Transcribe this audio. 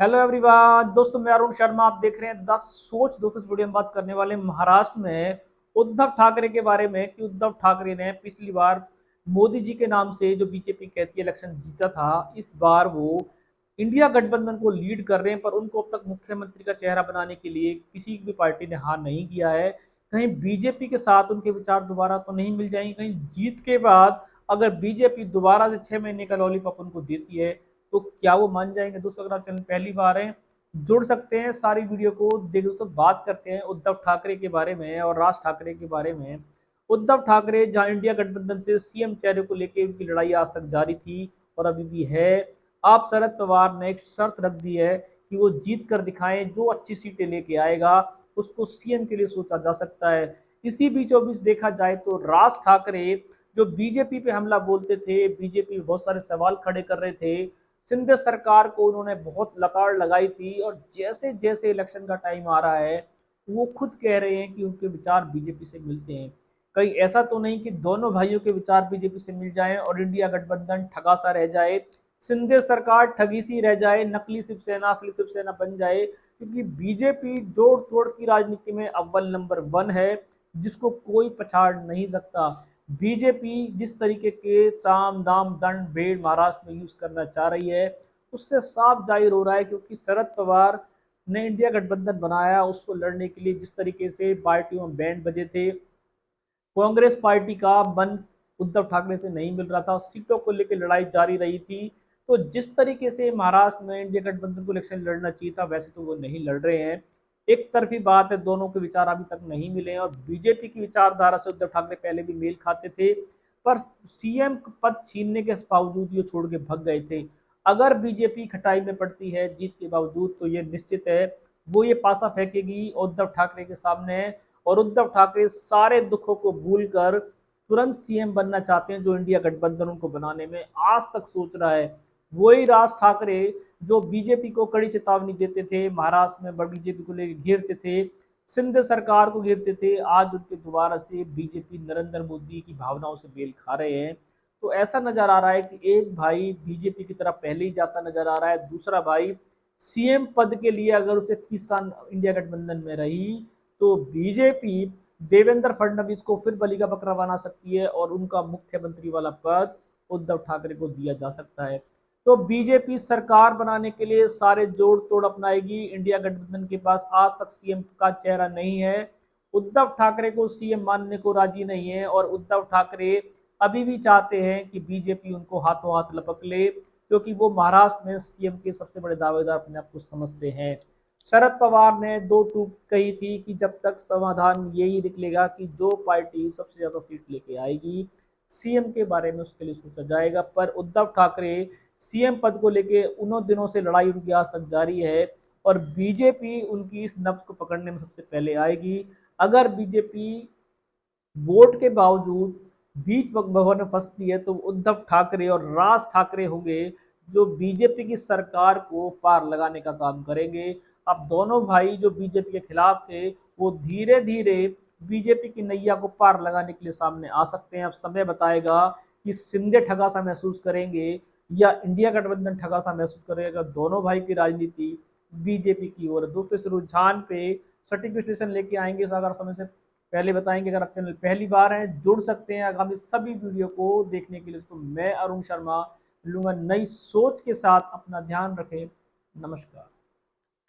Hello everyone दोस्तों, मैं अरुण शर्मा। आप देख रहे हैं द सोच। दोस्तों, इस वीडियो में बात करने वाले महाराष्ट्र में उद्धव ठाकरे के बारे में कि उद्धव ठाकरे ने पिछली बार मोदी जी के नाम से जो बीजेपी कहती है इलेक्शन जीता था। इस बार वो इंडिया गठबंधन को लीड कर रहे हैं, पर उनको अब तक मुख्यमंत्री का चेहरा बनाने के लिए किसी भी पार्टी ने हार नहीं किया है। कहीं बीजेपी के साथ उनके विचार दोबारा तो नहीं मिल जाएंगे। कहीं जीत के बाद अगर बीजेपी दोबारा से 6 महीने का लॉलीपॉप उनको देती है तो क्या वो मान जाएंगे? दोस्तों, अगर आप चैनल पहली बार हैं, जुड़ सकते हैं, सारी वीडियो को देख। दोस्तों, बात करते हैं उद्धव ठाकरे के बारे में और राज ठाकरे के बारे में। उद्धव ठाकरे जहां इंडिया गठबंधन से सीएम चेहरे को लेकर उनकी लड़ाई आज तक जारी थी और अभी भी है। आप शरद पवार ने एक शर्त रख दी है कि वो जीत कर दिखाएं, जो अच्छी सीटें लेके आएगा उसको सीएम के लिए सोचा जा सकता है। इसी बीचों बीच देखा जाए तो राज ठाकरे जो बीजेपी पे हमला बोलते थे, बीजेपी बहुत सारे सवाल खड़े कर रहे थे, सिंध सरकार को उन्होंने बहुत लकार लगाई थी, और जैसे जैसे इलेक्शन का टाइम आ रहा है वो खुद कह रहे हैं कि उनके विचार बीजेपी से मिलते हैं। कहीं ऐसा तो नहीं कि दोनों भाइयों के विचार बीजेपी से मिल जाएं और इंडिया गठबंधन ठगा सा रह जाए, सिंधे सरकार ठगी सी रह जाए, नकली शिवसेना असली शिवसेना बन जाए। क्योंकि बीजेपी जोड़ तोड़ की राजनीति में अव्वल नंबर 1 है, जिसको कोई पछाड़ नहीं सकता। बीजेपी जिस तरीके के साम दाम दंड भेड़ महाराष्ट्र में यूज करना चाह रही है, उससे साफ जाहिर हो रहा है। क्योंकि शरद पवार ने इंडिया गठबंधन बनाया, उसको लड़ने के लिए जिस तरीके से पार्टियों में बैंड बजे थे, कांग्रेस पार्टी का मन उद्धव ठाकरे से नहीं मिल रहा था, सीटों को लेकर लड़ाई जारी रही थी। तो जिस तरीके से महाराष्ट्र में इंडिया गठबंधन को इलेक्शन लड़ना चाहिए था, वैसे तो वो नहीं लड़ रहे हैं। एक तरफी बात है, दोनों के विचार अभी तक नहीं मिले हैं, और बीजेपी की विचारधारा से उद्धव ठाकरे पहले भी मेल खाते थे, पर सीएम पद छीनने के बावजूद ये छोड़ के भग गए थे। अगर बीजेपी खटाई में पड़ती है जीत के बावजूद, तो ये निश्चित है वो ये पासा फेंकेगी उद्धव ठाकरे के सामने। और उद्धव ठाकरे सारे दुखों को भूलकर तुरंत सीएम बनना चाहते हैं, जो इंडिया गठबंधन उनको बनाने में आज तक सोच रहा है। वही राज ठाकरे जो बीजेपी को कड़ी चेतावनी देते थे, महाराष्ट्र में बीजेपी को लेकर घेरते थे, सिंध सरकार को घेरते थे, आज उनके दोबारा से बीजेपी नरेंद्र मोदी की भावनाओं से मेल खा रहे हैं। तो ऐसा नजर आ रहा है कि एक भाई बीजेपी की तरफ पहले ही जाता नजर आ रहा है, दूसरा भाई सीएम पद के लिए अगर उसे खींचतान इंडिया गठबंधन में रही तो बीजेपी देवेंद्र फडणवीस को फिर बलि का बकरा बना सकती है और उनका मुख्यमंत्री वाला पद उद्धव ठाकरे को दिया जा सकता है। तो बीजेपी सरकार बनाने के लिए सारे जोड़ तोड़ अपनाएगी। इंडिया गठबंधन के पास आज तक सीएम का चेहरा नहीं है, उद्धव ठाकरे को सीएम मानने को राजी नहीं है, और उद्धव ठाकरे अभी भी चाहते हैं कि बीजेपी उनको हाथों हाथ लपक ले, क्योंकि वो महाराष्ट्र में सीएम के सबसे बड़े दावेदार अपने आप को समझते हैं। शरद पवार ने दो टूक कही थी कि जब तक समाधान यही निकलेगा कि जो पार्टी सबसे ज्यादा सीट लेके आएगी सीएम के बारे में उसके लिए सोचा जाएगा। पर उद्धव ठाकरे सीएम पद को लेके उन्होंने दिनों से लड़ाई उनकी आज तक जारी है, और बीजेपी उनकी इस नब्ज को पकड़ने में सबसे पहले आएगी। अगर बीजेपी वोट के बावजूद बीच भवन में फंसती है तो उद्धव ठाकरे और राज ठाकरे होंगे जो बीजेपी की सरकार को पार लगाने का काम करेंगे। अब दोनों भाई जो बीजेपी के खिलाफ थे, वो धीरे धीरे बीजेपी की नैया को पार लगाने के लिए सामने आ सकते हैं। अब समय बताएगा कि शिंदे ठगा सा महसूस करेंगे या इंडिया गठबंधन ठगा सा महसूस करेगा। दोनों भाई की राजनीति बीजेपी की ओर है। दोस्तों, इस रुझान पे सटीक विश्लेषण लेके आएंगे सागर समय से पहले बताएंगे। अगर आप चैनल पहली बार हैं, जुड़ सकते हैं आगामी सभी वीडियो को देखने के लिए। तो मैं अरुण शर्मा लूंगा नई सोच के साथ। अपना ध्यान रखें। नमस्कार।